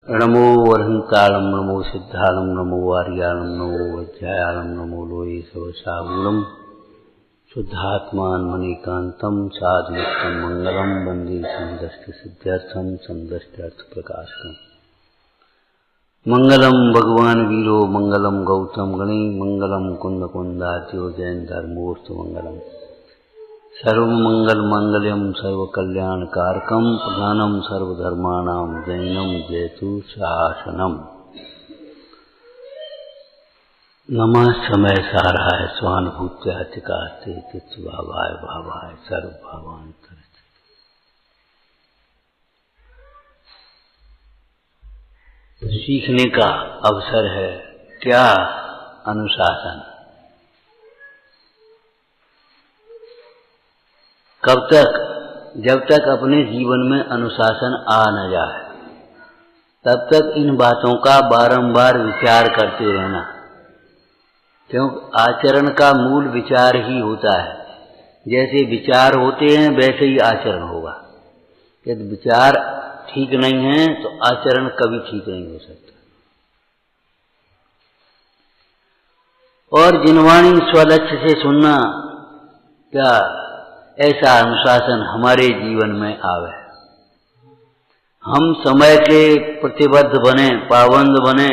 नमो वरहंतालं नमो सिद्धालं नमो आर्यालं नमो वज्रायालं नमो लोये सवसागुणं शुद्धात्मान्मनीकान्तं साधुनित्यं मंगलं वन्दे समदष्टसिद्ध्यर्थं समदष्ट्यर्थप्रकाशकम्। मंगलम भगवान वीरो मंगलम गौतम गणे मंगलम कुंद कुंदाच्यो जैन धर्मोस्तु मंगलम सर्वमंगल मंगलम सर्वकल्याणकारकम प्रधानम सर्वधर्माणां जैनम जयतु शासनम। नमः समय साराय स्वानुभूत्यातिकास्ते चित्तभावाय भावाय सर्वभावांतर। सीखने का अवसर है। क्या अनुशासन? कब तक? जब तक अपने जीवन में अनुशासन आ न जाए तब तक इन बातों का बारंबार विचार करते रहना, क्योंकि आचरण का मूल विचार ही होता है। जैसे विचार होते हैं वैसे ही आचरण होगा। यदि विचार ठीक नहीं है तो आचरण कभी ठीक नहीं हो सकता। और जिनवाणी स्वलक्ष्य से सुनना, क्या ऐसा अनुशासन हमारे जीवन में आवे। हम समय के प्रतिबद्ध बने, पाबंद बने।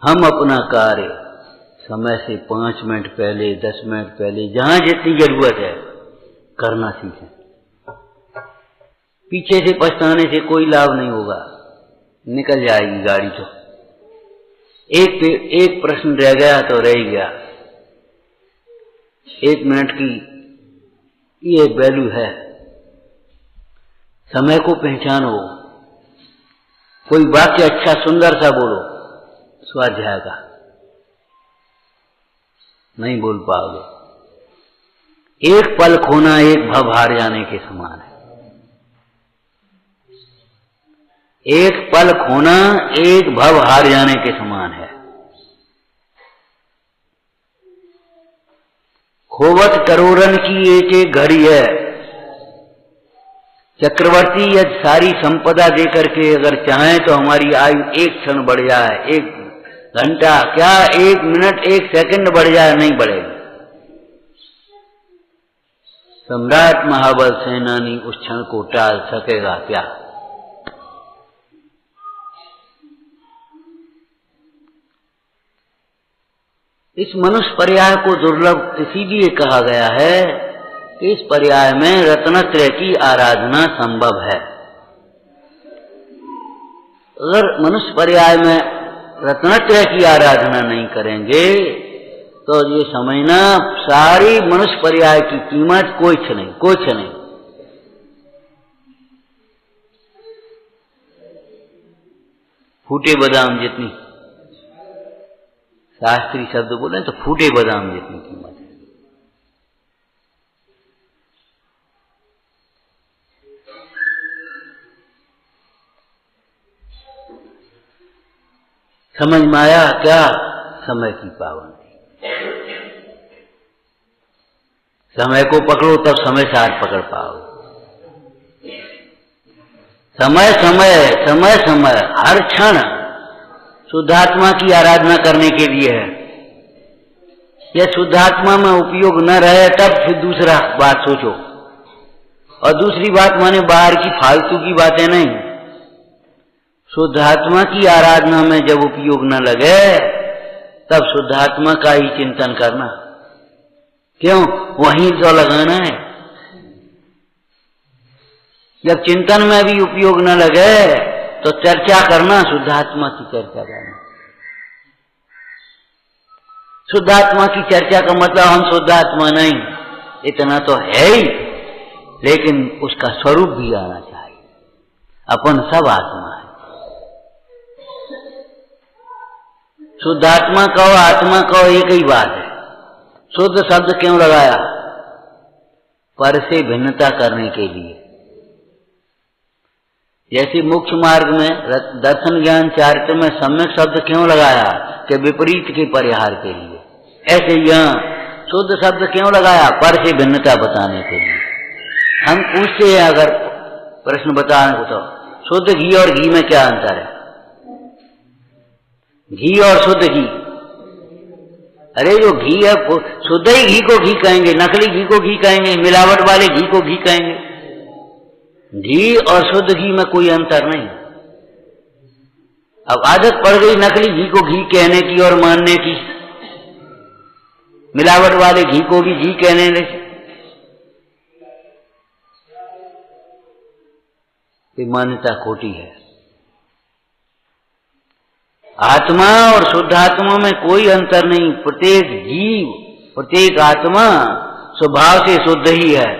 हम अपना कार्य समय से 5 मिनट पहले, 10 मिनट पहले, जहां जितनी जरूरत है करना सीखें। पीछे से पछताने से कोई लाभ नहीं होगा, निकल जाएगी गाड़ी। तो एक प्रश्न रह गया तो रह गया। 1 मिनट की ये वैल्यू है। समय को पहचानो। कोई वाक्य अच्छा सुंदर सा बोलो, स्वाध्याय का नहीं बोल पाओगे। एक पल खोना एक भव हार जाने के समान है। एक पल खोना एक भव हार जाने के समान है। खोवत करोड़न की एक घड़ी है। चक्रवर्ती यदि सारी संपदा देकर के अगर चाहें तो हमारी आयु 1 क्षण बढ़ जाए, 1 घंटा क्या 1 मिनट 1 सेकंड बढ़ जाए, नहीं बढ़ेगी। सम्राट महाबल सेनानी उस क्षण को टाल सकेगा क्या? इस मनुष्य पर्याय को दुर्लभ इसीलिए कहा गया है कि इस पर्याय में रत्नत्रय की आराधना संभव है। अगर मनुष्य पर्याय में रत्नत्रय की आराधना नहीं करेंगे तो ये समझना सारी मनुष्य पर्याय की कीमत कुछ नहीं, कुछ नहीं। फूटे बादाम जितनी, शास्त्री शब्द बोले तो फूटे बादाम जितनी कीमत है। समझ में आया क्या? समय की पाबंदी। समय को पकड़ो तब समय साथ पकड़ पाओ। समय समय समय समय हर क्षण शुद्धात्मा की आराधना करने के लिए है। यह शुद्धात्मा में उपयोग न रहे तब फिर दूसरा बात सोचो। और दूसरी बात माने बाहर की फालतू की बातें नहीं। शुद्धात्मा की आराधना में जब उपयोग न लगे तब शुद्धात्मा का ही चिंतन करना। क्यों? वहीं तो लगाना है। जब चिंतन में भी उपयोग न लगे तो चर्चा करना, शुद्धात्मा की चर्चा करना। शुद्धात्मा की चर्चा का मतलब हम शुद्धात्मा नहीं, इतना तो है ही, लेकिन उसका स्वरूप भी आना चाहिए। अपन सब आत्मा है। शुद्धात्मा कहो आत्मा कहो एक ही बात है। शुद्ध शब्द क्यों लगाया? पर से भिन्नता करने के लिए। जैसे मुख्य मार्ग में दर्शन ज्ञान चारित्र में सम्यक शब्द क्यों लगाया? कि विपरीत के परिहार के लिए। ऐसे यहाँ शुद्ध शब्द क्यों लगाया? पर से भिन्नता बताने के लिए। हम पूछते हैं अगर प्रश्न बताने को तो शुद्ध घी और घी में क्या अंतर है? घी और शुद्ध घी, अरे जो घी है शुद्ध ही घी को घी कहेंगे, नकली घी को घी कहेंगे, मिलावट वाले घी को घी कहेंगे। घी और शुद्ध घी में कोई अंतर नहीं। अब आदत पड़ गई नकली घी को घी कहने की और मानने की, मिलावट वाले घी को भी घी कहने लगे। ये मान्यता खोटी है। आत्मा और शुद्ध आत्मा में कोई अंतर नहीं। प्रत्येक जीव, प्रत्येक आत्मा स्वभाव से शुद्ध ही है।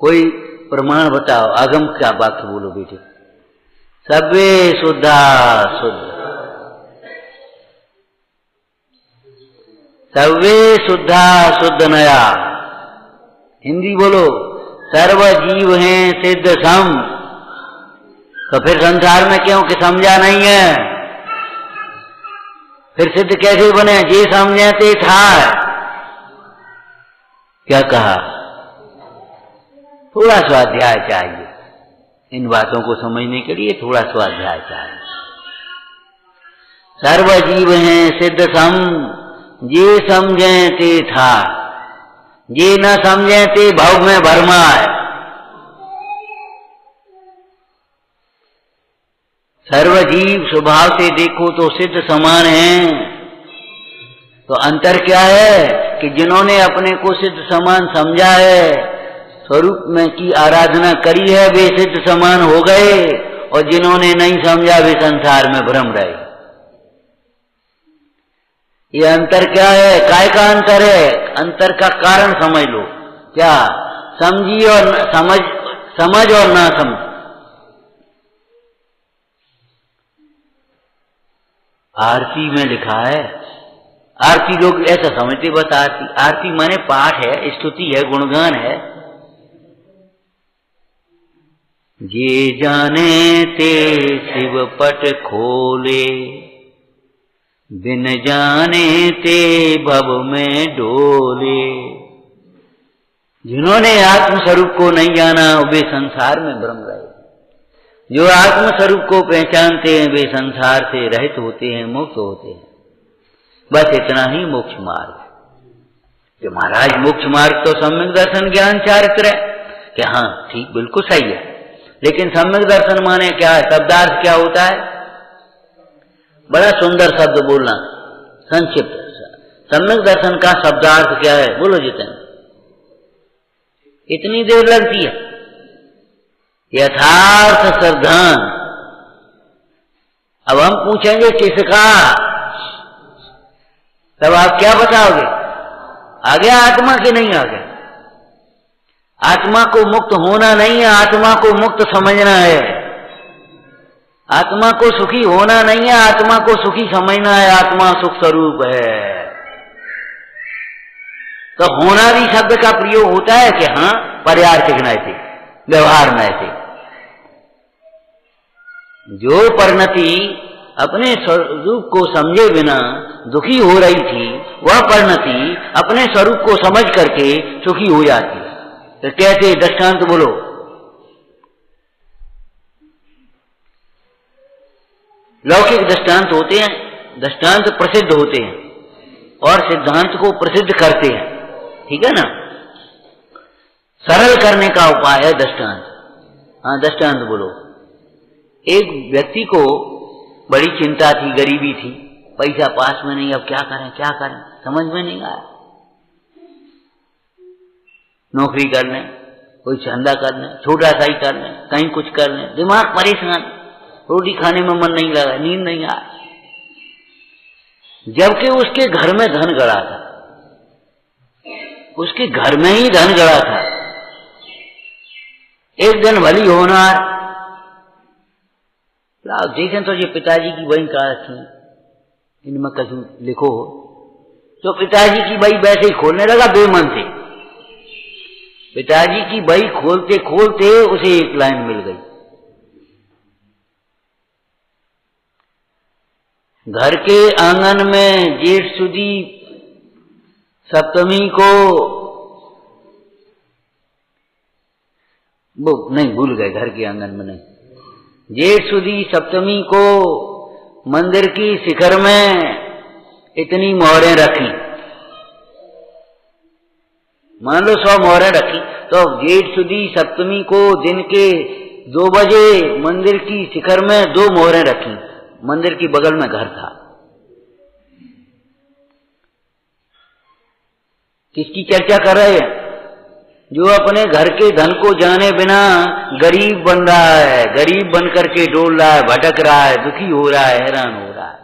कोई प्रमाण बताओ, आगम क्या वाक्य बोलो बेटे। सब्बे शुद्धा शुद्ध, सब्बे शुद्धा शुद्ध नया। हिंदी बोलो, सर्व जीव हैं सिद्ध सम। तो फिर संसार में क्यों कि समझा नहीं है? फिर सिद्ध कैसे बने? जे समझे ते था। क्या कहा? थोड़ा स्वाध्याय चाहिए इन बातों को समझने के लिए, थोड़ा स्वाध्याय चाहिए। सर्व जीव हैं सिद्ध सम, जे समझे ते था, जे न समझे ते भव में भरमा है। सर्व जीव स्वभाव से देखो तो सिद्ध समान हैं। तो अंतर क्या है कि जिन्होंने अपने को सिद्ध समान समझा है, स्वरूप में की आराधना करी है, वे सिद्ध समान हो गए, और जिन्होंने नहीं समझा वे संसार में भ्रम रहे। ये अंतर क्या है? काय का अंतर है? अंतर का कारण समझ लो। क्या? समझी और समझ और ना समझ। आरती में लिखा है, आरती लोग ऐसा समझते, बस आरती, आरती माने पाठ है, स्तुति है, गुणगान है। जे जाने ते शिव पट खोले, बिन जाने ते भव में डोले। जिन्होंने आत्म स्वरूप को नहीं जाना वे संसार में भ्रम रहे। जो आत्म स्वरूप को पहचानते हैं वे संसार से रहित होते हैं, मुक्त होते हैं। बस इतना ही मोक्ष मार्ग है। कि महाराज मोक्ष मार्ग तो सम्यक दर्शन ज्ञान चारित्र है, कि हाँ ठीक बिल्कुल सही है, लेकिन सम्यक दर्शन माने क्या है? शब्दार्थ क्या होता है? बड़ा सुंदर शब्द बोलना, संक्षिप्त। सम्यक दर्शन का शब्दार्थ क्या है? बोलो जितने। इतनी देर लगती है। यथार्थ श्रद्धान। अब हम पूछेंगे किसका, तब आप क्या बताओगे? आ गया आत्मा कि नहीं आ गया? आत्मा को मुक्त होना नहीं है, आत्मा को मुक्त समझना है। आत्मा को सुखी होना नहीं है, आत्मा को सुखी समझना है। आत्मा सुख स्वरूप है। तो होना भी शब्द का प्रयोग होता है कि हाँ पर्यार्थिक नैतिक, व्यवहार नैतिक। जो परिणति अपने स्वरूप को समझे बिना दुखी हो रही थी, वह परिणति अपने स्वरूप को समझ करके सुखी हो जाती है। तो कैसे? दृष्टांत बोलो। लौकिक दृष्टांत होते हैं, दृष्टांत प्रसिद्ध होते हैं और सिद्धांत को प्रसिद्ध करते हैं, ठीक है ना? सरल करने का उपाय है दृष्टांत। हाँ दृष्टांत बोलो। एक व्यक्ति को बड़ी चिंता थी, गरीबी थी, पैसा पास में नहीं, अब क्या करें क्या करें, समझ में नहीं आया। नौकरी कर लें, कोई धंधा कर लें, छोटा सा ही कर लें, कहीं कुछ कर लें, दिमाग परेशान, रोटी खाने में मन नहीं लगा, नींद नहीं आया। जबकि उसके घर में धन गड़ा था, उसके घर में ही धन गड़ा था। एक दिन भली होनार देखें तो ये पिताजी की बही कहा रखी, इनमें कहीं लिखो। तो पिताजी की बही वैसे ही खोलने लगा बेमन से। पिताजी की बही खोलते खोलते उसे एक लाइन मिल गई। घर के आंगन में जेठ सुदी सप्तमी को वो नहीं, भूल गए, घर के आंगन में नहीं। जेठ सुदी सप्तमी को मंदिर की शिखर में इतनी मोहरें रखी, मान लो 100 मोहरें रखी, तो जेठ सुदी सप्तमी को दिन के 2 बजे मंदिर की शिखर में 2 मोहरें रखी। मंदिर की बगल में घर था। किसकी चर्चा कर रहे हैं? जो अपने घर के धन को जाने बिना गरीब बन रहा है, गरीब बन करके डोल रहा है, भटक रहा है, दुखी हो रहा है, हैरान हो रहा है।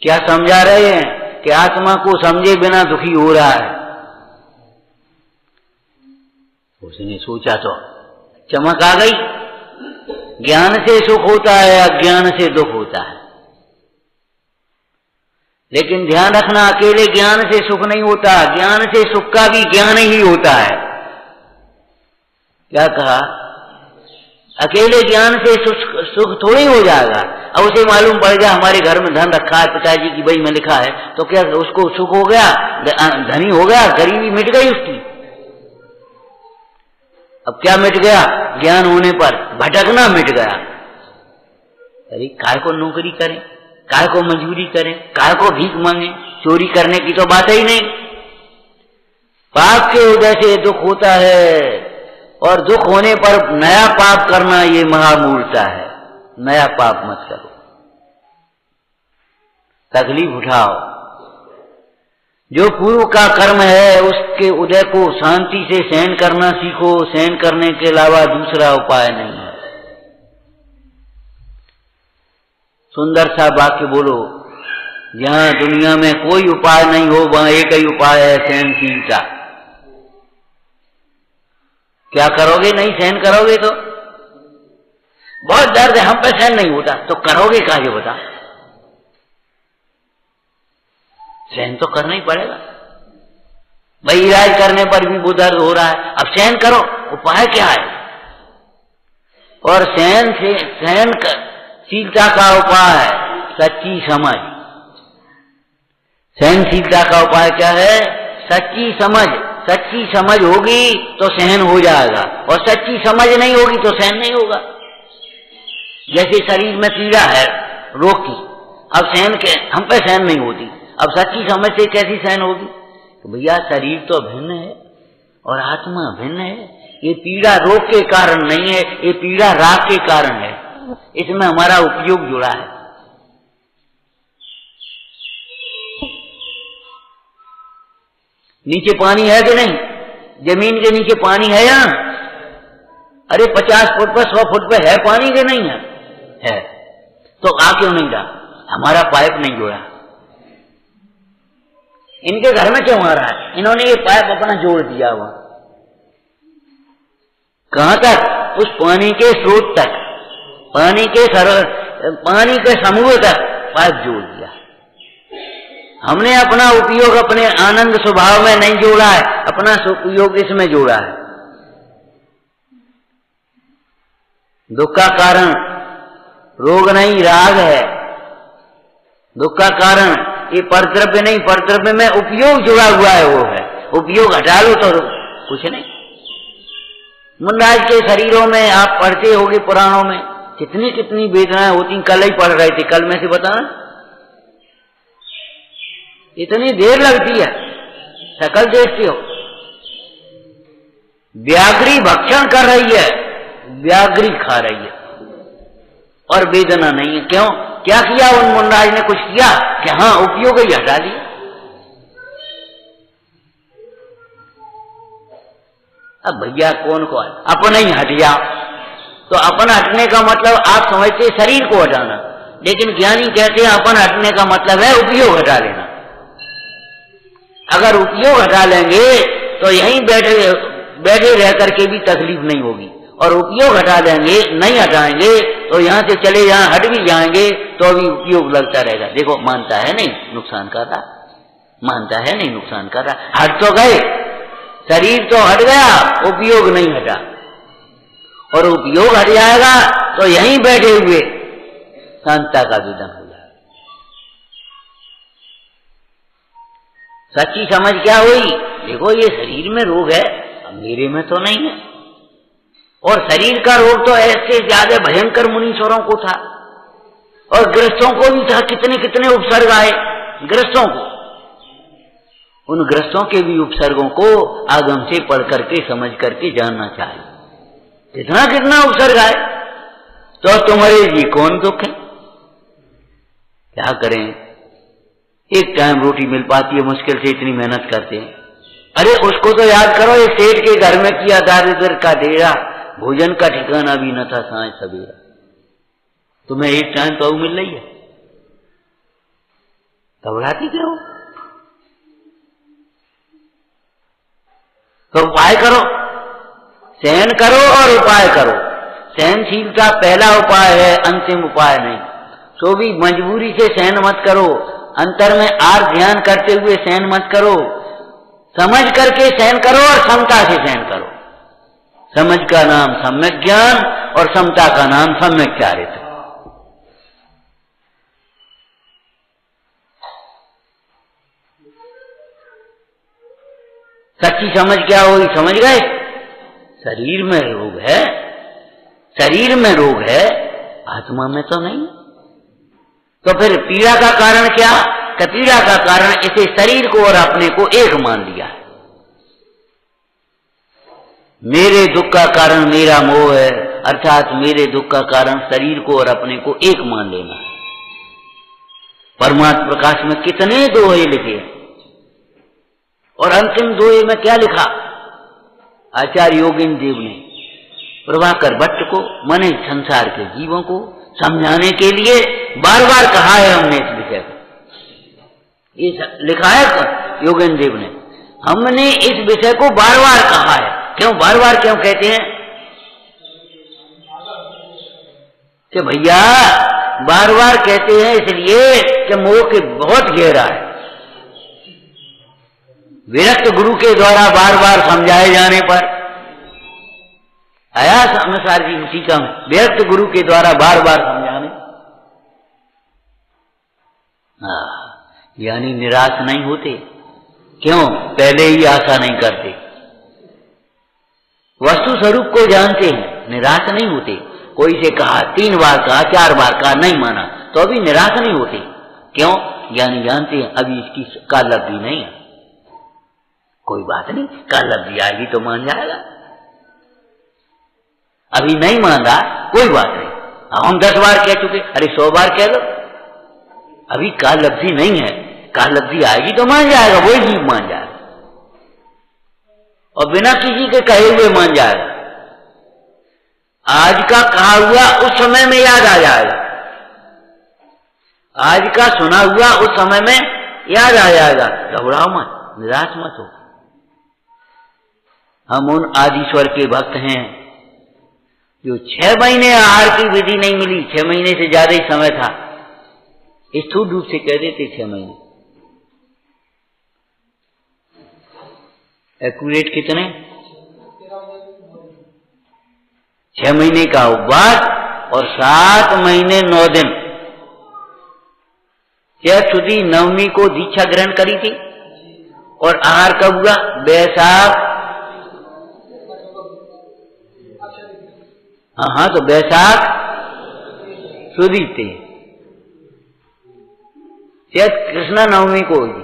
क्या समझा रहे हैं कि आत्मा को समझे बिना दुखी हो रहा है। उसने सोचा तो चमक आ गई। ज्ञान से सुख होता है, अज्ञान से दुख होता है। लेकिन ध्यान रखना, अकेले ज्ञान से सुख नहीं होता, ज्ञान से सुख का भी ज्ञान ही होता है। क्या कहा? अकेले ज्ञान से सुख थोड़ी हो जाएगा। अब उसे मालूम पड़ गया हमारे घर में धन रखा है, पिताजी की बही में लिखा है, तो क्या उसको सुख हो गया, धनी हो गया, गरीबी मिट गई उसकी? अब क्या मिट गया? ज्ञान होने पर भटकना मिट गया। अरे काय को नौकरी करें, काय को मजदूरी करें, काय को भीख मांगे, चोरी करने की तो बात ही नहीं। पाप के उदय से दुख होता है, और दुख होने पर नया पाप करना ये महामूर्खता है। नया पाप मत करो, तकलीफ उठाओ। जो पूर्व का कर्म है उसके उदय को शांति से सहन करना सीखो। सहन करने के अलावा दूसरा उपाय नहीं है। सुंदर सा वाक्य बोलो, जहां दुनिया में कोई उपाय नहीं हो वहां एक ही उपाय है, सहनशीलता। क्या करोगे? नहीं सहन करोगे तो बहुत दर्द है, हम पे सहन नहीं होता, तो करोगे क्या? ये बता। सहन तो करना ही पड़ेगा भाई। इलाज करने पर भी वो दर्द हो रहा है, अब सहन करो। उपाय क्या है? और सहनशीलता का उपाय है सच्ची समझ। सहनशीलता का उपाय क्या है? सच्ची समझ। सच्ची समझ होगी तो सहन हो जाएगा, और सच्ची समझ नहीं होगी तो सहन नहीं होगा। जैसे शरीर में पीड़ा है रोग की, अब सहन के हम पे सहन नहीं होती, अब सच्ची समझ से कैसी सहन होगी? तो भैया शरीर तो भिन्न है और आत्मा भिन्न है। ये पीड़ा रोग के कारण नहीं है, ये पीड़ा राग के कारण है। इसमें हमारा उपयोग जुड़ा है। नीचे पानी है कि नहीं? जमीन के नीचे पानी है या? अरे 50 फुट पर 100 फुट पर है पानी के नहीं है? है। तो आ क्यों नहीं रहा? हमारा पाइप नहीं जोड़ा। इनके घर में क्यों आ रहा है? इन्होंने ये पाइप अपना जोड़ दिया हुआ। कहां तक? उस पानी के स्रोत तक, पानी के समूह तक पाइप जोड़ दिया। हमने अपना उपयोग अपने आनंद स्वभाव में नहीं जोड़ा है, अपना उपयोग इसमें जोड़ा है। दुख का कारण रोग नहीं, राग है। दुख का कारण ये परद्रव्य नहीं, परद्रव्य में उपयोग जुड़ा हुआ है, वो है। उपयोग हटा लो तो कुछ नहीं। मुंडाज के शरीरों में आप पढ़ते होगे पुराणों में, कितनी कितनी वेदनाएं होती। कल ही पढ़ रहे थे, कल में से बताना, इतनी देर लगती है। शकल देखते हो, व्याघ्री भक्षण कर रही है, व्याघ्री खा रही है, और वेदना नहीं है। क्यों? क्या किया उन मुंडाज ने? कुछ किया कि हाँ उपयोग ही हटा दिया। अब भैया कौन को अपना ही हट जाओ, तो अपन हटने का मतलब आप समझते शरीर को हटाना, लेकिन ज्ञानी कहते हैं अपन हटने का मतलब है उपयोग हटा लेना। अगर उपयोग हटा लेंगे तो यहीं बैठे रह करके भी तकलीफ नहीं होगी, और उपयोग हटा देंगे, नहीं हटाएंगे तो यहां से चले यहां हट भी जाएंगे तो भी उपयोग लगता रहेगा। देखो मानता है नहीं नुकसान कर रहा, मानता है नहीं नुकसान कर रहा। हट तो गए, शरीर तो हट गया, उपयोग नहीं हटा, और उपयोग हट जाएगा तो यहीं बैठे हुए शांतता का विधान हो जाएगा। सच्ची समझ क्या हुई? देखो ये शरीर में रोग है, अब मेरे में तो नहीं है, और शरीर का रोग तो ऐसे ज्यादा भयंकर मुनीश्वरों को था और गृहस्थों को भी था। कितने कितने उपसर्ग आए गृहस्थों को। उन गृहस्थों के भी उपसर्गों को आगम से पढ़ करके समझ करके जानना चाहिए। कितना कितना उपसर्ग आए तो तुम्हारे जी कौन दुख है। क्या करें, एक टाइम रोटी मिल पाती है मुश्किल से, इतनी मेहनत करते हैं। अरे उसको तो याद करो, एक सेठ के घर में किया दारिद्र का डेरा, भोजन का ठिकाना भी न था सांझ सवेरा। तुम्हें एक टाइम तो मिल रही है, घबराती क्यों? तो उपाय करो, सहन करो और उपाय करो। सहनशीलता पहला उपाय है, अंतिम उपाय नहीं। तो भी मजबूरी से सहन मत करो, अंतर में आर ध्यान करते हुए सहन मत करो। समझ करके सहन करो और समता से सहन करो। समझ का नाम सम्यक ज्ञान और समता का नाम सम्यक चारित्र। सच्ची समझ क्या होगी, समझ गए? शरीर में रोग है, शरीर में रोग है, आत्मा में तो नहीं। तो फिर पीड़ा का कारण क्या? तो पीड़ा का कारण इसे शरीर को और अपने को एक मान लिया है। मेरे दुख का कारण मेरा मोह है, अर्थात मेरे दुख का कारण शरीर को और अपने को एक मान लेना है। परमात्मा प्रकाश में कितने दोहे लिखे हैं और अंतिम दोहे में क्या लिखा? आचार्य योगेंद्र देव ने प्रभाकर भट्ट को, माने संसार के जीवों को समझाने के लिए बार बार कहा है हमने इस विषय को। ये लिखा है योगेंद्र देव ने, हमने इस विषय को बार बार कहा है। क्यों बार बार क्यों कहते हैं? कि भैया बार बार कहते हैं इसलिए कि मोह के बहुत गहरा है। विरक्त गुरु के द्वारा बार बार समझाए जाने पर आया समाचार जी टीका में, विरक्त गुरु के द्वारा बार बार समझाने, यानी निराश नहीं होते। क्यों? पहले ही आशा नहीं करते, वस्तु स्वरूप को जानते हैं, निराश नहीं होते। कोई से कहा, 3 बार कहा, 4 बार कहा, नहीं माना, तो अभी निराश नहीं होते। क्यों? ज्ञानी जानते हैं अभी इसकी काल लब्धि नहीं है, कोई बात नहीं, काल लब्धि आएगी तो मान जाएगा। अभी नहीं मान रहा, कोई बात नहीं। हम 10 बार कह चुके, अरे 100 बार कह लो, अभी काल लब्धि नहीं है, काल लब्धि आएगी तो मान जाएगा, वही जीव मान जाएगा और बिना किसी के कहे हुए मान जाएगा। आज का कहा हुआ उस समय में याद आ जाएगा, आज का सुना हुआ उस समय में याद आ जाएगा। घबराओ मत, निराश मत हो। हम उन आदिश्वर के भक्त हैं जो 6 महीने आहार की विधि नहीं मिली, 6 महीने से ज्यादा ही समय था, स्थूल रूप से कह देते 6 महीने। एक्यूरेट कितने? 6 महीने का उपवास और 7 महीने 9 दिन। चैत सुदी नवमी को दीक्षा ग्रहण करी थी और आहार कब हुआ? बैसाख। हाँ, तो बैसाख सुदी थे, चैत कृष्णा नवमी को हुई,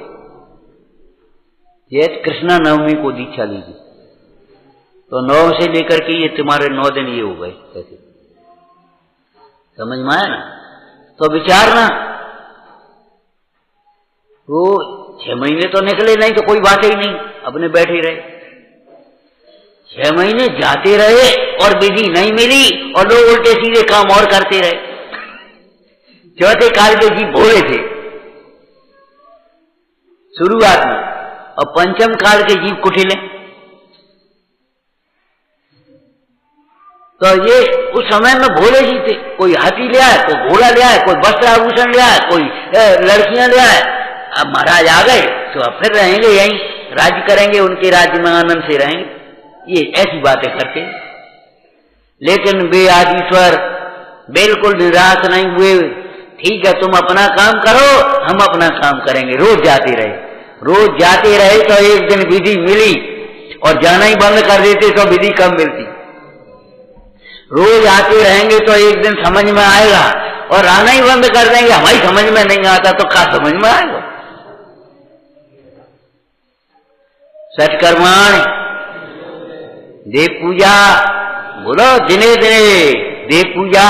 चैत कृष्णा नवमी को दीक्षा ली थी। तो 9 से लेकर के ये तुम्हारे 9 दिन ये हो गए। कैसे समझ में आया ना? तो विचारना, वो 6 महीने तो निकले नहीं तो कोई बात ही नहीं, अपने बैठे रहे। 6 महीने जाते रहे और विधि नहीं मिली और लोग उल्टे सीधे काम और करते रहे। चौथे काल के जीव भोले थे शुरुआत में, और पंचम काल के जीव कुटिले। तो ये उस समय में भोले जी थे, कोई हाथी ले आए, कोई घोड़ा ले आए, कोई वस्त्र आभूषण ले आए, कोई लड़कियां ले आए। अब महाराज आ गए तो अब फिर रहेंगे यहीं, राज्य करेंगे, उनके राज्य में आनंद से रहेंगे, ये ऐसी बातें करते। लेकिन वे आदिश्वर बिल्कुल निराश नहीं हुए। ठीक है, तुम अपना काम करो, हम अपना काम करेंगे। रोज जाते रहे, रोज जाते रहे। तो एक दिन विधि मिली और जाना ही बंद कर देते तो विधि कम मिलती। रोज आते रहेंगे तो एक दिन समझ में आएगा, और आना ही बंद कर देंगे, हमारी समझ में नहीं आता तो क्या समझ में आएगा। सत्कर्माण देव पूजा, बोलो दिने दिने देव पूजा,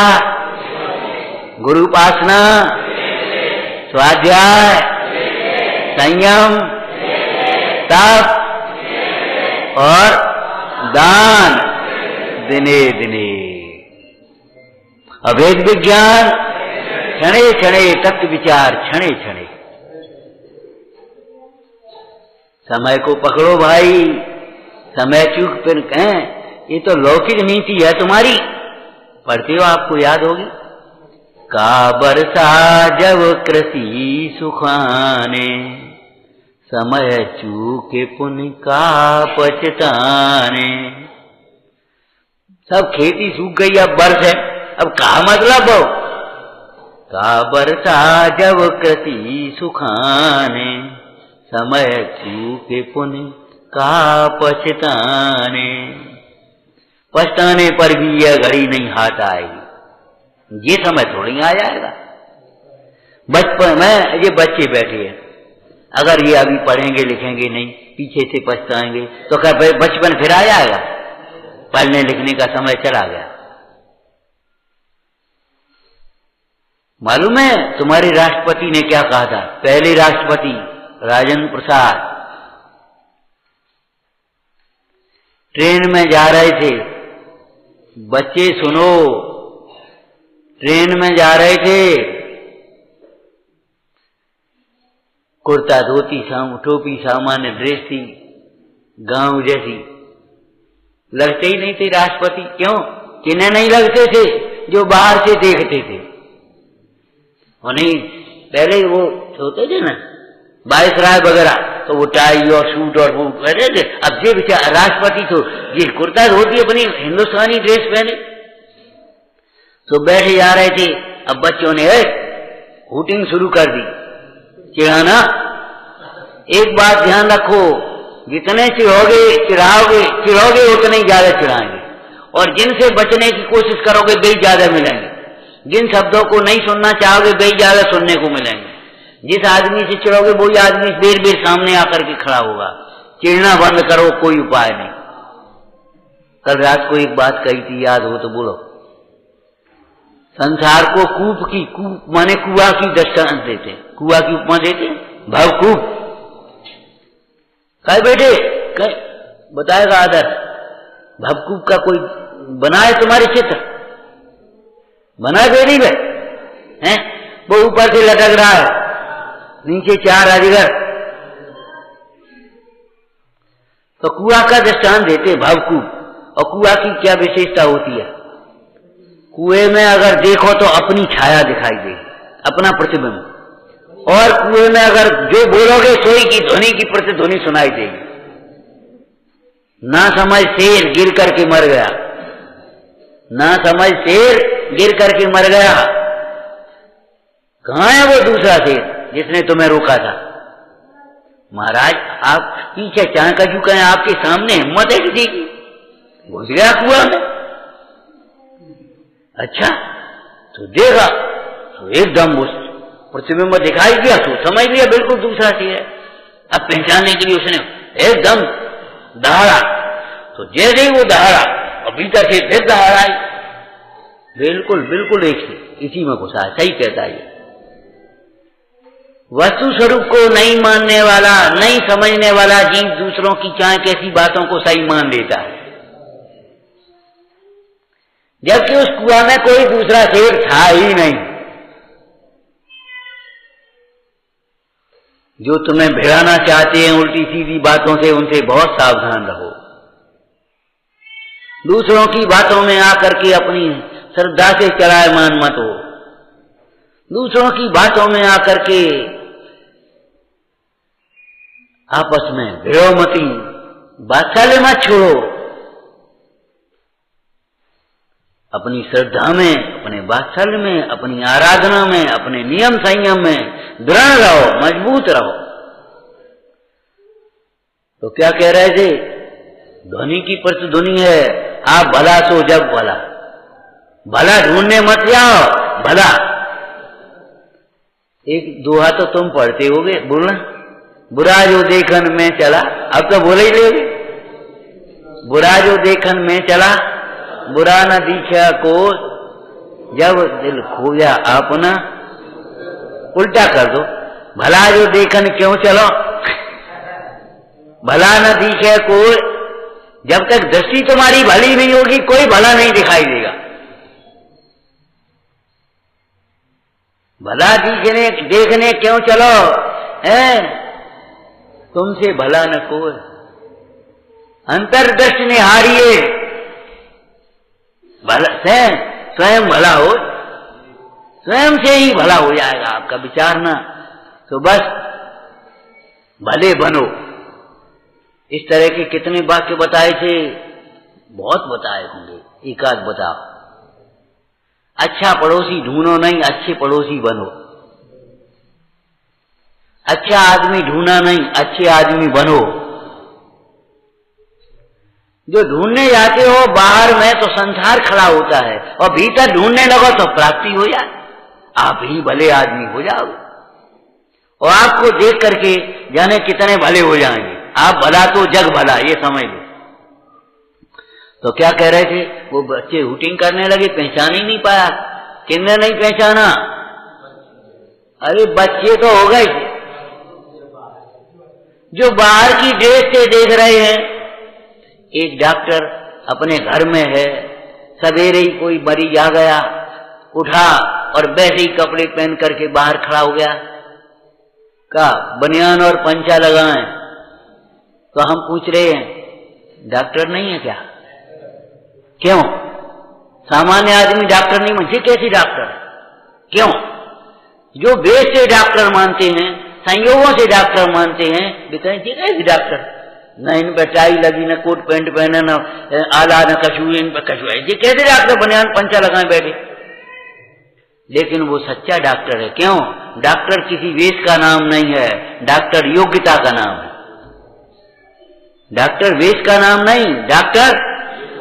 गुरु उपासना, स्वाध्याय, संयम, तप और दान, दिने दिने अभेद विज्ञान, क्षणे क्षणे तत्व विचार, क्षणे क्षणे। समय को पकड़ो भाई, समय चूक फिर कहें, ये तो लौकिक नीति है तुम्हारी, पढ़ते हो आपको याद होगी। का बरसा जब कृषि सुखाने, समय चूके पुण्य का पछताने। सब खेती सूख गई, अब बरस है, अब कहा मतलब हो। का बरसा जब कृषि सुखाने, समय चूके पुण्य का पछताने। पछताने पर भी यह घड़ी नहीं हाथ आएगी, ये समय थोड़ी आ जाएगा। बचपन में ये बच्चे बैठे हैं, अगर ये अभी पढ़ेंगे लिखेंगे नहीं, पीछे से पछताएंगे तो क्या बचपन फिर आ जाएगा? पढ़ने लिखने का समय चला गया। मालूम है तुम्हारे राष्ट्रपति ने क्या कहा था? पहले राष्ट्रपति राजेंद्र प्रसाद ट्रेन में जा रहे थे, बच्चे सुनो, ट्रेन में जा रहे थे, कुर्ता धोती टोपी सामान्य ड्रेस थी, गांव जैसी, लगते ही नहीं थे राष्ट्रपति। क्यों? किन्हें नहीं लगते थे? जो बाहर से देखते थे। उन्हें पहले वो होते थे ना वायसराय वगैरह, तो वो टाई और सूट और वो पहने थे। अब ये राष्ट्रपति तो ये कुर्ता धोती अपनी हिंदुस्तानी ड्रेस पहने, तो बैठे जा रहे थे। अब बच्चों ने हूटिंग शुरू कर दी, चिढ़ाना। एक बात ध्यान रखो, जितने चिढ़ाओगे उतने ही ज्यादा चिढ़ाएंगे, और जिनसे बचने की कोशिश करोगे वे ज्यादा मिलेंगे। जिन शब्दों को नहीं सुनना चाहोगे वे ज्यादा सुनने को मिलेंगे। जिस आदमी से चिढ़ोगे वही आदमी देर बेर सामने आकर के खड़ा होगा। चिढ़ना बंद करो, कोई उपाय नहीं। कल रात को एक बात कही थी, याद हो तो बोलो। संसार को कूप माने कुआ की दृष्टांत देते, कुआ की उपमा देते, भवकूप। कहे बेटे बताएगा आदर, भवकूप का कोई बनाए तुम्हारे चित्र? बना दे नहीं भाई हैं? वो ऊपर से लटक रहा है, नीचे 4 अजगर। तो कुआ का दृष्टांत देते भवकूप। और कुआ की क्या विशेषता होती है? कुएं में अगर देखो तो अपनी छाया दिखाई देगी, अपना प्रतिबिंब। और कुएं में अगर जो बोलोगे सोई की ध्वनि की प्रतिध्वनि सुनाई देगी। ना समझ शेर गिर करके मर गया, ना समझ शेर गिर करके मर गया। कहां है वो दूसरा शेर जिसने तुम्हें रोका था? महाराज आप पीछे चांका झुका है, आपके सामने हिम्मत है किसी की? घुस गया कुआं में। अच्छा तो देखा तो एकदम उस प्रतिबिंब दिखाई दिया, तो समझ लिया बिल्कुल दूसरा शेर है। अब पहचानने के लिए उसने एकदम दहाड़ा, तो जैसे ही वो दहाड़ा और भीतर से फिर दहाड़ा आई, बिल्कुल एक से इसी में घुसा। सही कहता है। वस्तु स्वरूप को नहीं मानने वाला, नहीं समझने वाला जीव दूसरों की चाहे कैसी बातों को सही मान लेता है, जबकि उस कुआं में कोई दूसरा शेर था ही नहीं। जो तुम्हें भिड़ाना चाहते हैं उल्टी सीधी बातों से, उनसे बहुत सावधान रहो। दूसरों की बातों में आकर के अपनी श्रद्धा से चलायमान मत हो। दूसरों की बातों में आकर के आपस में भिड़ो मती, बादशाह मत छोड़ो। अपनी श्रद्धा में, अपने वात्सल्य में, अपनी आराधना में, अपने नियम संयम में दृढ़ रहो, मजबूत रहो। तो क्या कह रहे थे? ध्वनि की प्रतिध्वनि है, आप भला सो जग भला। भला ढूंढने मत जाओ, भला। एक दोहा तो तुम पढ़ते होगे, बोलना, बुरा जो देखन में चला, अब तो बोले ही लोगे, बुरा जो देखन में चला, बुरा न दिखा को, जब दिल खोया अपना। उल्टा कर दो, भला जो देखन क्यों चलो, भला न दिखे कोई। जब तक दृष्टि तुम्हारी भली नहीं होगी, कोई भला नहीं दिखाई देगा। भला देखने क्यों चलो, है तुमसे भला न कोई। अंतर्दृष्टि निहारिए, भला से स्वयं भला हो, स्वयं से ही भला हो जाएगा आपका। विचारना तो बस भले बनो। इस तरह के कितने वाक्य बताए थे, बहुत बताए होंगे, एक आध बताओ। अच्छा पड़ोसी ढूंढो नहीं, अच्छे पड़ोसी बनो। अच्छा आदमी ढूंढना नहीं, अच्छे आदमी बनो। जो ढूंढने जाते हो बाहर में तो संसार खड़ा होता है, और भीतर ढूंढने लगो तो प्राप्ति हो जाए, आप ही भले आदमी हो जाओगे। और आपको देख करके जाने कितने भले हो जाएंगे। आप भला तो जग भला, ये समझ लो। तो क्या कह रहे थे, वो बच्चे हुटिंग करने लगे, पहचान ही नहीं पाया। किसने नहीं पहचाना? अरे बच्चे तो हो गए जो बाहर की ड्रेस से देख रहे हैं। एक डॉक्टर अपने घर में है, सवेरे ही कोई मरीज आ गया, उठा और वैसे ही कपड़े पहन करके बाहर खड़ा हो गया। का बनियान और पंचा लगाएं। तो हम पूछ रहे हैं डॉक्टर नहीं है क्या? क्यों? सामान्य आदमी डॉक्टर नहीं मानते, कैसी डॉक्टर? क्यों? जो वेश से डॉक्टर मानते हैं, संयोगों से डॉक्टर मानते हैं, वे कहें कैसी डॉक्टर? न इन पर टाई लगी, न कोट पैंट पहने, न आला, न कछुए, इन पर कछुआ, ये कैसे डॉक्टर बनियान पंचा लगाए बैठे? लेकिन वो सच्चा डॉक्टर है। क्यों? डॉक्टर किसी वेश का नाम नहीं है, डॉक्टर योग्यता का नाम है। डॉक्टर वेश का नाम नहीं, डॉक्टर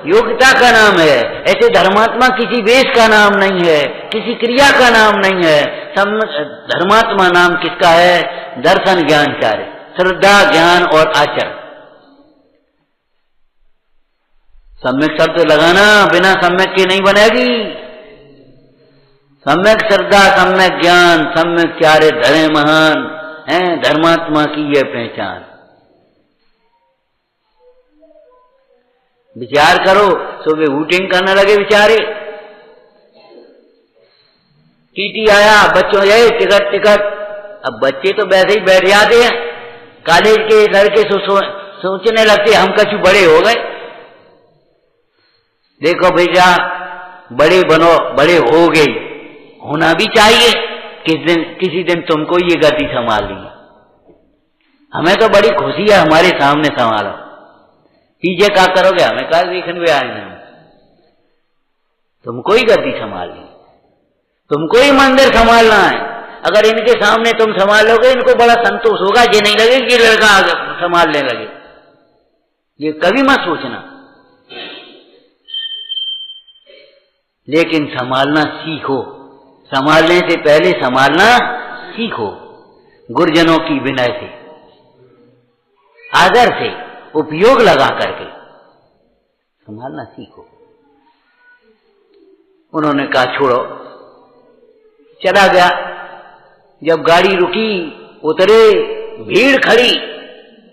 योग्यता का नाम है। ऐसे धर्मात्मा किसी वेश का नाम नहीं है, किसी क्रिया का नाम नहीं है। धर्मात्मा नाम किसका है? दर्शन ज्ञान कार्य, श्रद्धा ज्ञान और आचरण। सम्यक शब्द लगाना, बिना सम्यक के नहीं बनेगी। सम्यक श्रद्धा, सम्यक ज्ञान, सम्यक चारे धरे महान है धर्मात्मा की यह पहचान। विचार करो, सुबह हूटिंग करने लगे बेचारे। टीटी आया, बच्चों ये टिकट टिकट। अब बच्चे तो वैसे ही बैठ जाते हैं, कॉलेज के लड़के सोचने लगते हम कछु बड़े हो गए। देखो भैया, बड़े बनो, बड़े हो गई, होना भी चाहिए। किसी दिन तुमको ये गति संभाल ली। हमें तो बड़ी खुशी है हमारे सामने संभालो। कीजिए क्या करोगे? हमें क्या देखने में आए हैं? तुमको ही गद्दी संभाल ली, तुमको ही मंदिर संभालना है। अगर इनके सामने तुम संभालोगे, इनको बड़ा संतोष होगा। ये नहीं लगे कि लड़का संभालने लगे, ये कभी मत सोचना। लेकिन संभालना सीखो, संभालने से पहले संभालना सीखो। गुरुजनों की विनय से, आदर से, उपयोग लगा करके संभालना सीखो। उन्होंने कहा छोड़ो, चला गया। जब गाड़ी रुकी, उतरे, भीड़ खड़ी,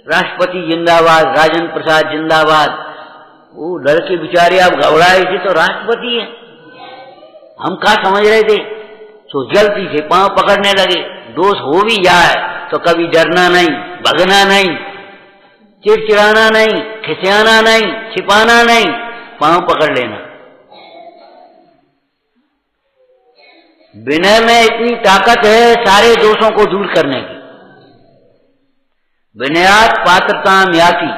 राष्ट्रपति जिंदाबाद, राजेंद्र प्रसाद जिंदाबाद। वो लड़के बेचारे अब घबराए थे, तो राष्ट्रपति है, हम क्या समझ रहे थे। तो जल्दी से पांव पकड़ने लगे। दोष हो भी जाए तो कभी डरना नहीं, भगना नहीं, चिड़चिड़ाना नहीं, खिसियाना नहीं, छिपाना नहीं, पांव पकड़ लेना। विनय में इतनी ताकत है सारे दोषों को दूर करने की। विनयात पात्रताम याति,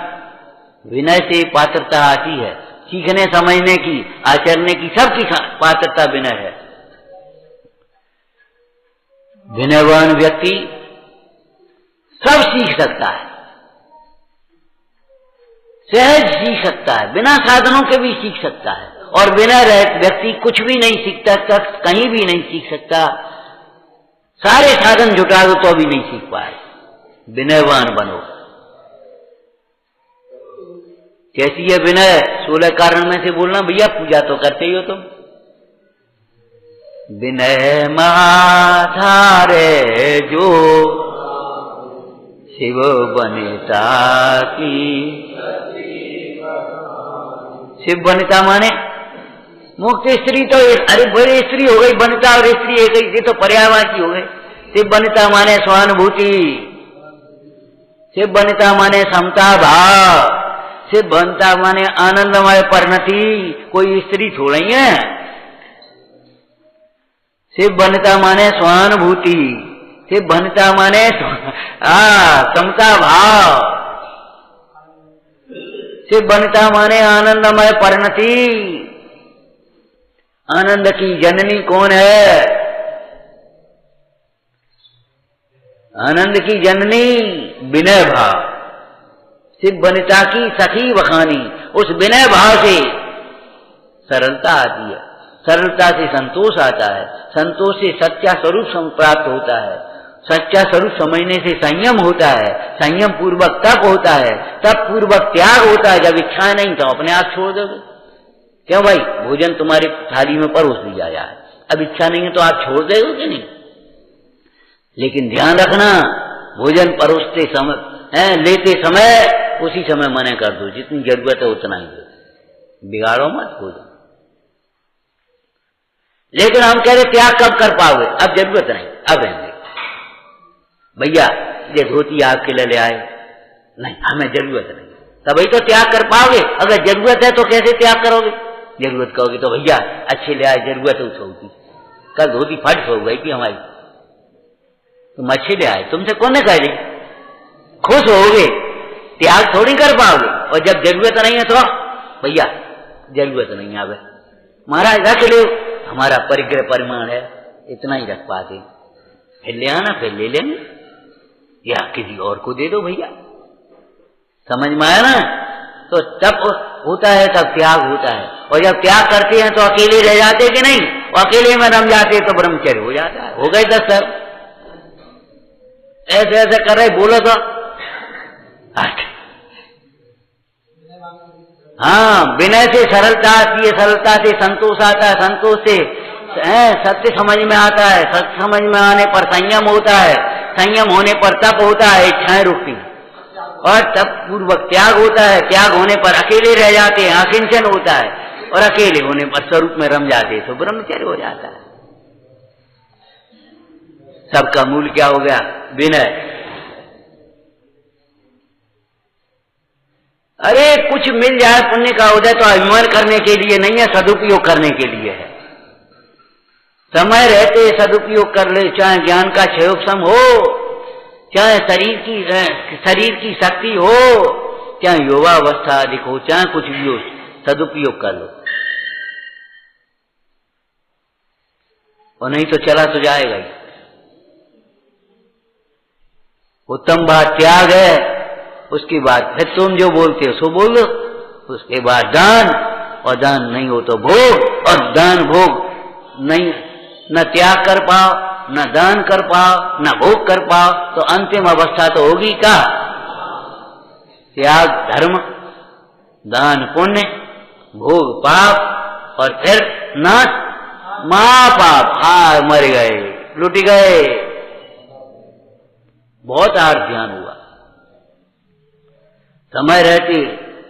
विनय से पात्रता आती है। सीखने समझने की, आचरने की, सबकी पात्रता विनय है। विनयवान व्यक्ति सब सीख सकता है, सहज सीख सकता है, बिना साधनों के भी सीख सकता है। और विनय रहित व्यक्ति कुछ भी नहीं सीखता, कहीं भी नहीं सीख सकता। सारे साधन जुटा दो तो भी नहीं सीख पाए। विनयवान बनो। कैसी है विनय? 16 कारण में से बोलना भैया, पूजा तो करते ही हो तुम। विनय महाधारे जो शिव बनिता की। शिव बनिता माने मुक्त स्त्री तो अरे बड़ी स्त्री हो गई, बनिता और स्त्री एक ही, ये तो पर्यायवाची हो गई। शिव बनिता माने स्वानुभूति, शिव बनिता माने समता भाव, शिव बनिता माने आनंदमय परिणति। कोई स्त्री थोड़ा ही है। शिव बनिता माने स्वानुभूति, शिव बनिता माने समता भाव, शिव बनिता माने आनंदमय परिणति। आनंद की जननी कौन है? आनंद की जननी विनय भाव। शिव बनिता की सखी बखानी। उस विनय भाव से सरलता आती है, सरलता से संतोष आता है, संतोष से सच्चा स्वरूप प्राप्त होता है, सच्चा स्वरूप समझने से संयम होता है, संयम पूर्वक तप होता है, तप पूर्वक त्याग होता है। जब इच्छा नहीं तो अपने आप छोड़ दोगे। क्यों भाई? भोजन तुम्हारी थाली में परोस दिया जाए, अब इच्छा नहीं है तो आप छोड़ दोगे कि नहीं? लेकिन ध्यान रखना, भोजन परोसते समय लेते समय उसी समय मना कर दो, जितनी जरूरत है उतना ही दो, बिगाड़ो मत भोजन। लेकिन हम कह रहे त्याग कब कर पाओगे? अब जरूरत नहीं, अब रहेंगे भैया ये धोती आपके लिए ले आए, नहीं हमें जरूरत नहीं, तभी तो त्याग कर पाओगे। अगर जरूरत है तो कैसे त्याग करोगे? जरूरत कहोगे तो भैया अच्छे ले आए, जरूरत है उसकी। कल धोती फट हो गई थी हमारी, तुम अच्छे ले आए, तुमसे कौन ने कह दी? खुश होगे, त्याग थोड़ी कर पाओगे। और जब जरूरत नहीं है तो भैया जरूरत नहीं है, महाराज रख लो, हमारा परिग्रह परिमाण है, इतना ही रख पाते, फिर ले आना, फिर ले लेंगे, या किसी और को दे दो भैया। समझ में आया ना? तो तब होता है, तब त्याग होता है। और जब त्याग करते हैं तो अकेले रह जाते कि नहीं? और अकेले में रम जाते तो ब्रह्मचर्य हो जाता है। हो गए 10 साल ऐसे ऐसे कर रहे, बोलो तो। हाँ, विनय से सरलता आती है, सरलता से संतोष आता है, संतोष से सत्य समझ में आता है, सत्य समझ में आने पर संयम होता है, संयम होने पर तप होता है, इच्छाएं रुकती, और तप पूर्वक त्याग होता है, त्याग होने पर अकेले रह जाते हैं, अकिंचन होता है, और अकेले होने पर स्वरूप में रम जाते हैं, तो ब्रह्मचर्य हो जाता है। सबका मूल क्या हो गया? विनय। अरे कुछ मिल जाए पुण्य का उदय तो अभिमान करने के लिए नहीं है, सदुपयोग करने के लिए है। समय रहते सदुपयोग कर ले, चाहे ज्ञान का क्षयोक्षम हो, चाहे शरीर की शक्ति हो, चाहे युवावस्था अधिक हो, चाहे कुछ भी हो, सदुपयोग कर लो, और नहीं तो चला तो जाएगा ही। उत्तम बात त्याग है, उसके बाद फिर तुम जो बोलते हो सो बोल दो, उसके बाद दान, और दान नहीं हो तो भोग, और दान भोग नहीं, न त्याग कर पाओ, न दान कर पाओ, न भोग कर पाओ, तो अंतिम अवस्था तो होगी क्या? त्याग धर्म, दान पुण्य, भोग पाप, और फिर नाश महापाप। हाय मर गए, लुट गए। बहुत आर ध्यान हुआ। समय रहते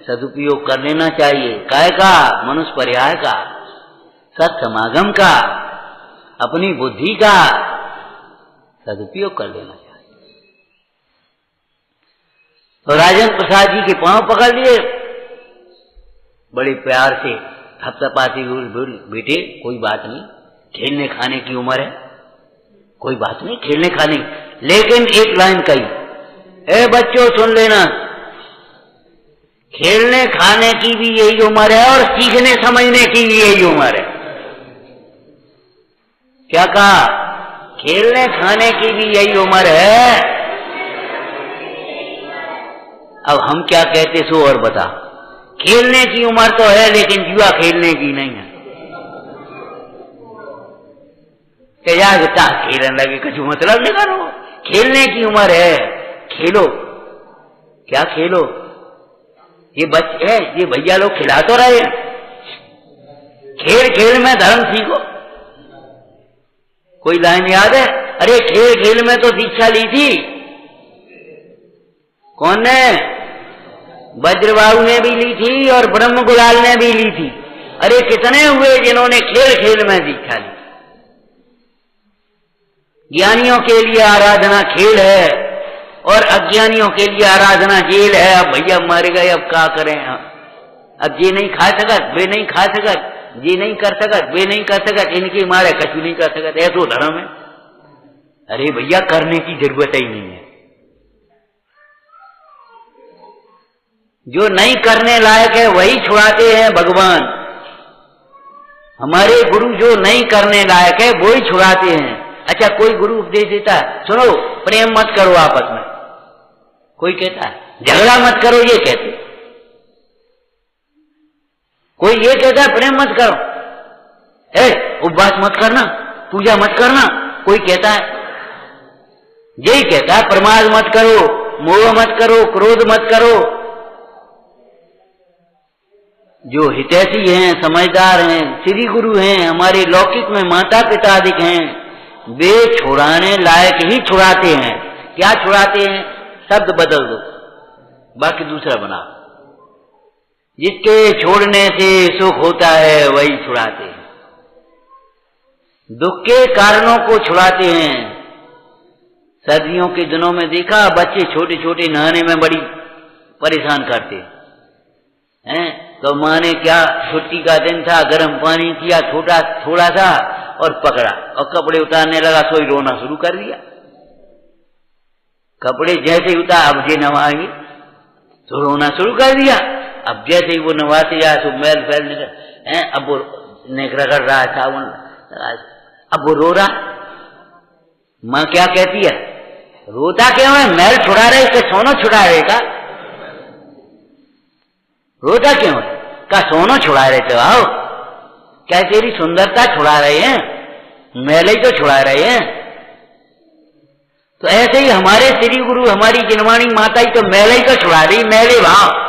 सदुपयोग कर लेना चाहिए। काय का? मनुष्य पर्याय का, सत्समागम का, अपनी बुद्धि का सदुपयोग कर लेना चाहिए। तो राजेंद्र प्रसाद जी के पांव पकड़ लिए, बड़े प्यार से थपथपाती बोल, बेटे कोई बात नहीं, खेलने खाने की उम्र है, कोई बात नहीं, खेलने खाने। लेकिन एक लाइन कही, ए बच्चों सुन लेना, खेलने खाने की भी यही उम्र है और सीखने समझने की भी यही उम्र है। क्या कहा? खेलने खाने की भी यही उम्र है। अब हम क्या कहते सो और बता। खेलने की उम्र तो है लेकिन जुआ खेलने की नहीं है। कि यार खेलने लगे कुछ मतलब नहीं करो, खेलने की उम्र है, खेलो। क्या खेलो? ये बच्चे हैं, ये भैया लोग खिला तो रहे हैं। खेल खेल में धर्म सीखो। कोई लाइन याद है? अरे खेल खेल में तो दीक्षा ली थी। कौन ने? वज्रबाहु ने भी ली थी और ब्रह्म गुलाल ने भी ली थी। अरे कितने हुए जिन्होंने खेल खेल में दीक्षा ली। ज्ञानियों के लिए आराधना खेल है और अज्ञानियों के लिए आराधना जेल है। अब भैया मारे गए, अब क्या करें? अब ये नहीं खा सकत, वे नहीं खा सकत, ये नहीं कर सकत, वे नहीं कर सकत, इनकी मारे कछु नहीं कर सकत, ऐसो धर्म है। अरे भैया करने की जरूरत ही नहीं है। जो नहीं करने लायक है वही छुड़ाते हैं भगवान। हमारे गुरु जो नहीं करने लायक है वही छुड़ाते हैं। अच्छा, कोई गुरु उपदेश देता है, सुनो प्रेम मत करो आपस में। कोई कहता है झगड़ा मत करो, ये कहते। कोई ये कहता है प्रेम मत करो, उपवास मत करना, पूजा मत करना। कोई कहता है, यही कहता है प्रमाद मत करो, मोह मत करो, क्रोध मत करो। जो हितैषी हैं, समझदार हैं, श्री गुरु हैं, हमारे लौकिक में माता पिता अधिक हैं, वे छुड़ाने लायक ही छुड़ाते हैं। क्या छुड़ाते हैं? शब्द बदल दो, बाकी दूसरा बना। जिसके छोड़ने से सुख होता है वही छुड़ाते हैं। दुख के कारणों को छुड़ाते हैं। सर्दियों के दिनों में देखा बच्चे छोटे छोटे नहाने में बड़ी परेशान करते हैं। तो माँ ने क्या, छुट्टी का दिन था, गर्म पानी किया थोड़ा सा और पकड़ा और कपड़े उतारने लगा, सोई रोना शुरू कर दिया। कपड़े जैसे उतार, अब ये नवाएंगे तो रोना शुरू कर दिया। अब जैसे ही वो नवाते जाए तो मैल फैल निकल, अब वो निकल कर रहा है साबुन, अब वो रो रहा। माँ क्या कहती है, रोता क्यों है? मैल छुड़ा रहे कि सोना छुड़ा रहेगा? रोता क्यों है? का सोना छुड़ा रहे थे? आओ, क्या तेरी सुंदरता छुड़ा रहे हैं? मैल ही तो छुड़ा रहे हैं। तो ऐसे ही हमारे श्री गुरु, हमारी जिनवाणी माता ही तो मैल ही तो छुड़ा रही, मैले भाव।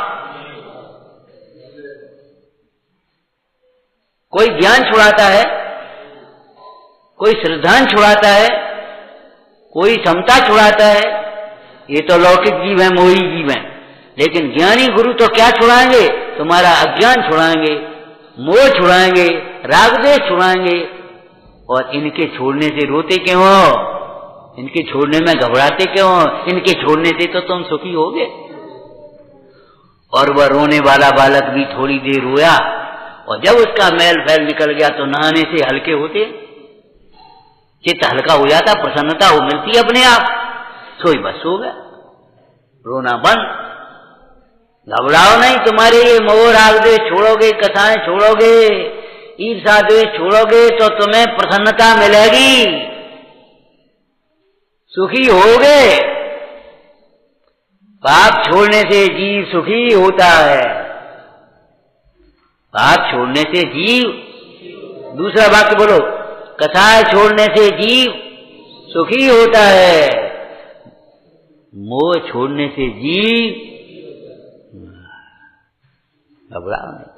कोई ज्ञान छुड़ाता है, कोई श्रद्धान छुड़ाता है, कोई समता छुड़ाता है। ये तो लौकिक जीव है, मोही जीव है। लेकिन ज्ञानी गुरु तो क्या छुड़ाएंगे? तुम्हारा अज्ञान छुड़ाएंगे, मोह छुड़ाएंगे, रागद्वेष छुड़ाएंगे। और इनके छोड़ने से रोते क्यों हो? इनके छोड़ने में घबराते क्यों हो? इनके छोड़ने से तो तुम सुखी होगे। और वह रोने वाला बालक भी थोड़ी देर रोया और जब उसका मैल फैल निकल गया तो नहाने से हल्के होते, चित्त हल्का हो जाता, प्रसन्नता हो मिलती अपने आप, सोई बस हो गया, रोना बंद। घबराओ नहीं, तुम्हारे ये मोह राग द्वेष छोड़ोगे, कथाएं छोड़ोगे, ईर्षा द्वेष छोड़ोगे तो तुम्हें प्रसन्नता मिलेगी, सुखी होगे। पाप छोड़ने से जीव सुखी होता है। पाप छोड़ने से जीव, दूसरा वाक्य बोलो, कथाएं छोड़ने से जीव सुखी होता है, मोह छोड़ने से जीव घबराओ नहीं।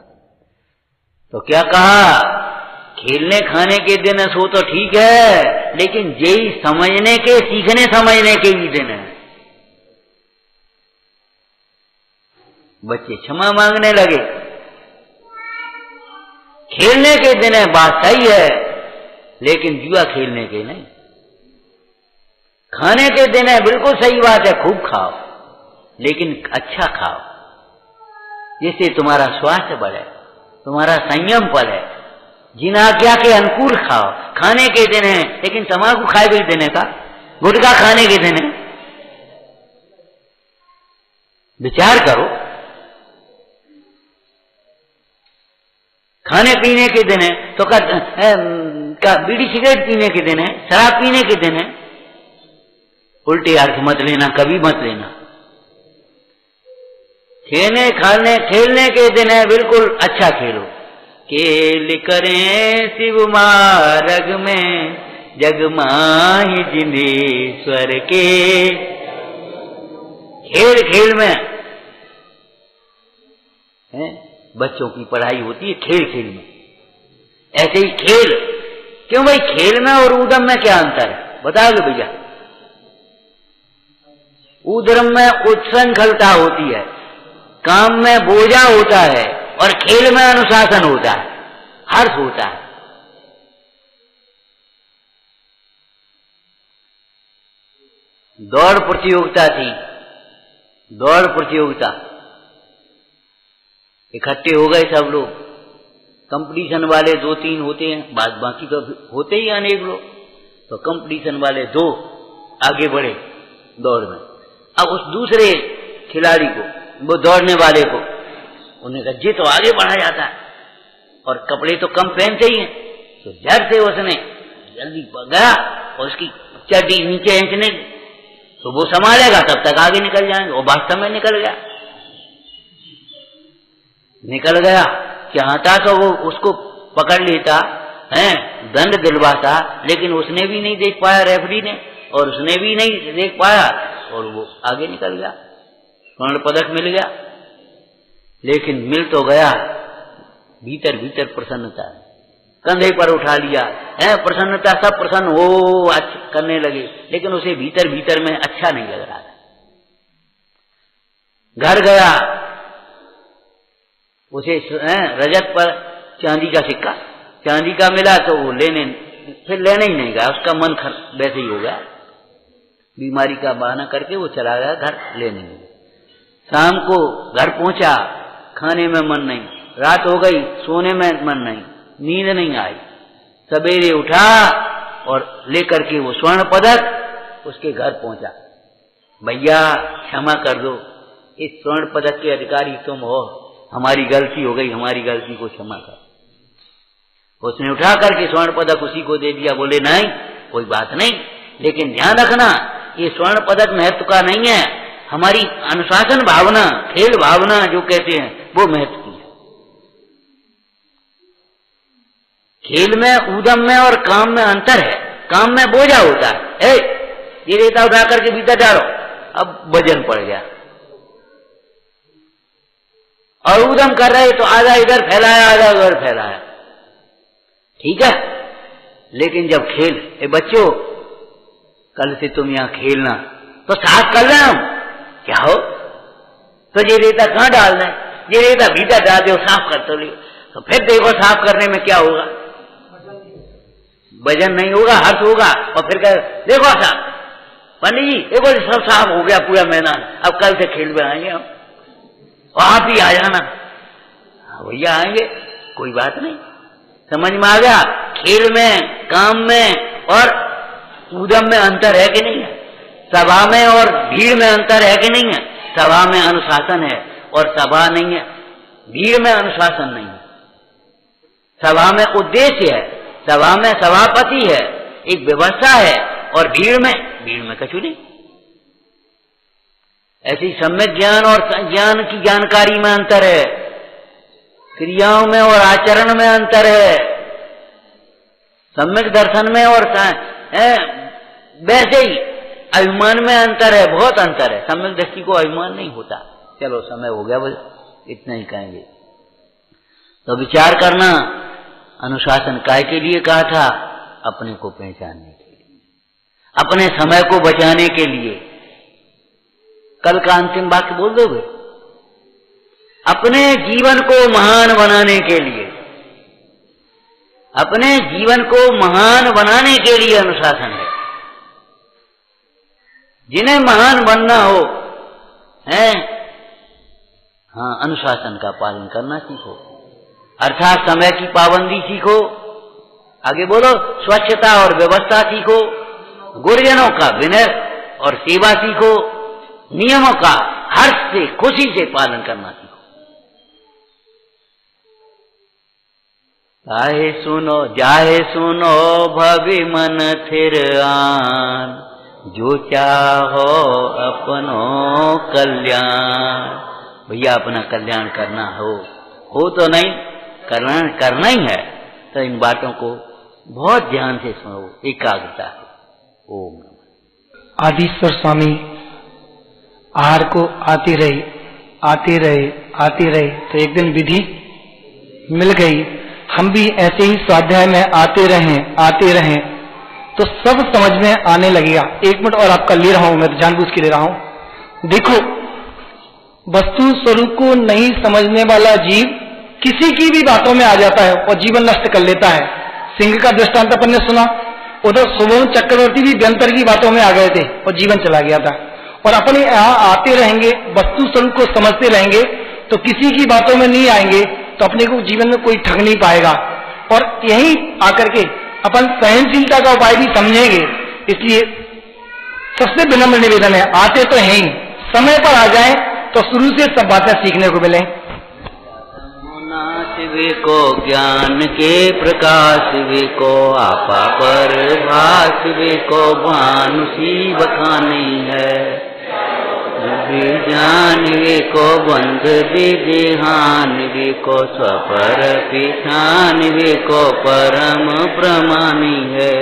तो क्या कहा? खेलने खाने के दिन है सो तो ठीक है, लेकिन यही समझने के, सीखने समझने के ही दिन है। बच्चे क्षमा मांगने लगे। खेलने के दिन है, बात सही है, लेकिन जुआ खेलने के नहीं। खाने के दिन है, बिल्कुल सही बात है, खूब खाओ, लेकिन अच्छा खाओ, जिससे तुम्हारा स्वास्थ्य बढ़े, तुम्हारा संयम बढ़े। जिन आज्ञा के अनुकूल खाओ। खाने के दिन है, लेकिन तम्बाकू खाए भी देने का, गुटखा खाने के दिन है, विचार करो। खाने पीने के दिन है तो बीड़ी सिगरेट पीने के दिन है, शराब पीने के दिन है, उल्टे अर्थ मत लेना, कभी मत लेना। खेलने के दिन है, बिल्कुल अच्छा खेलो। खेल करें शिव मार्ग में, जग माहि जिनेश्वर के। खेल खेल में है, बच्चों की पढ़ाई होती है खेल खेल में। ऐसे ही खेल, क्यों भाई खेल में और उद्यम में क्या अंतर है बताओगे भैया? उद्यम में उच्छृंखलता होती है, काम में बोझा होता है, और खेल में अनुशासन होता है, हर्ष होता है। दौड़ प्रतियोगिता थी, दौड़ प्रतियोगिता, इकट्ठे हो गए सब लोग। कंपटीशन वाले 2-3 होते हैं, बाकी तो होते ही अनेक लोग। तो कंपटीशन वाले 2 आगे बढ़े दौड़ में। अब उस दूसरे खिलाड़ी को, वो दौड़ने वाले को, उन्हें रज्जे तो आगे बढ़ा जाता है और कपड़े तो कम पहनते ही हैं। तो झट से उसने जल्दी गया और उसकी चड्डी नीचे खींचने, तो वो संभालेगा तब तक आगे निकल जाएंगे। वो वास्तव में निकल गया, चाहता तो वो उसको पकड़ लेता है, दंड दिलवाता, लेकिन उसने भी नहीं देख पाया रेफरी ने, और उसने भी नहीं देख पाया, और वो आगे निकल गया, स्वर्ण पदक मिल गया। लेकिन मिल तो गया, भीतर भीतर प्रसन्नता, कंधे पर उठा लिया है प्रसन्नता, सब प्रसन्न हो अच्छा करने लगे, लेकिन उसे भीतर भीतर में अच्छा नहीं लग रहा था। घर गया, उसे रजत पर चांदी का सिक्का, चांदी का मिला, तो वो फिर लेने ही नहीं गया, उसका मन वैसे ही हो गया, बीमारी का बहाना करके वो चला गया घर लेने। शाम को घर पहुंचा, खाने में मन नहीं, रात हो गई, सोने में मन नहीं, नींद नहीं आई। सवेरे उठा और लेकर के वो स्वर्ण पदक उसके घर पहुंचा। भैया क्षमा कर दो, इस स्वर्ण पदक के अधिकारी तुम हो, हमारी गलती हो गई, हमारी गलती को क्षमा कर। उसने उठा करके स्वर्ण पदक उसी को दे दिया। बोले नहीं, कोई बात नहीं, लेकिन ध्यान रखना ये स्वर्ण पदक महत्व का नहीं है, हमारी अनुशासन भावना, खेल भावना जो कहते हैं वो महत्व की है। खेल में, उद्यम में और काम में अंतर है। काम में बोझा होता है, ये रेता उठा करके भीतर डालो, अब वजन पड़ गया, और उद्यम कर रहे तो आधा इधर फैलाया, आधा उधर फैलाया, ठीक है। लेकिन जब खेल, बच्चों कल से तुम यहां खेलना, तो साफ कर रहे हम क्या हो, तो ये रेता कहां डालना है, ये रेता भीतर डाल दो, साफ कर तो लियो। तो फिर देखो साफ करने में क्या होगा, वजन नहीं होगा, हर्ष होगा, और फिर कह देखो साहब पंडित जी देखो सब साफ हो गया पूरा मैदान, अब कल से खेल में आएंगे हम, और आप ही आ जाना। भैया आएंगे, कोई बात नहीं, समझ में आ गया। खेल में, काम में और उद्यम में अंतर है कि नहीं है? सभा में और भीड़ में अंतर है कि नहीं है? सभा में अनुशासन है और सभा नहीं है, भीड़ में अनुशासन नहीं है। सभा में उद्देश्य है, सभा में सभापति है, एक व्यवस्था है, और भीड़ में कछु नहीं। ऐसी सम्यक ज्ञान और ज्ञान की जानकारी में अंतर है, क्रियाओं में और आचरण में अंतर है, सम्यक दर्शन में और वैसे ही अभिमान में अंतर है, बहुत अंतर है। सम्यक दृष्टि को अभिमान नहीं होता। चलो समय हो गया, बस इतना ही कहेंगे। तो विचार करना, अनुशासन काय के लिए कहा था? अपने को पहचानने के लिए, अपने समय को बचाने के लिए। कल का अंतिम वाक्य बोल दोगे? अपने जीवन को महान बनाने के लिए, अपने जीवन को महान बनाने के लिए अनुशासन है। जिन्हें महान बनना हो है, हाँ, अनुशासन का पालन करना सीखो, अर्थात समय की पाबंदी सीखो। आगे बोलो, स्वच्छता और व्यवस्था सीखो, गुरुजनों का विनय और सेवा सीखो, नियमों का हर्ष से, खुशी से पालन करना सीखो। जाहे सुनो भवि मन थिर आन, जो चाहो अपनो कल्याण। भैया अपना कल्याण करना हो तो नहीं, करना ही है, तो इन बातों को बहुत ध्यान से सुनो, एकाग्रता है। ओम आदिश्वर स्वामी आहार को आते रहे तो एक दिन विधि मिल गई। हम भी ऐसे ही स्वाध्याय में आते रहें तो सब समझ में आने लगेगा। 1 मिनट और आपका ले रहा हूं, मैं तो जानबूझ के ले रहा हूं। देखो, वस्तु स्वरूप को नहीं समझने वाला जीव किसी की भी बातों में आ जाता है और जीवन नष्ट कर लेता है। सिंह का दृष्टांत अपन ने सुना, उधर सुवर्ण चक्रवर्ती भी व्यंतर की बातों में आ गए थे और जीवन चला गया था। और अपने यहाँ आते रहेंगे, वस्तु स्वरूप को समझते रहेंगे तो किसी की बातों में नहीं आएंगे तो अपने को जीवन में कोई ठग नहीं पाएगा। और यही आकर के अपन सहनशीलता का उपाय भी समझेंगे। इसलिए सबसे विनम्र निवेदन है, आते तो है ही, समय पर आ जाएं तो शुरू से सब बातें सीखने को मिलें। शिवे को ज्ञान के प्रकाश वे को आपा पर भास वे को भानुसी बखानी है। जान वे को बंध विदेहान वे को स्वपर पिछान वे को परम प्रमाणी है।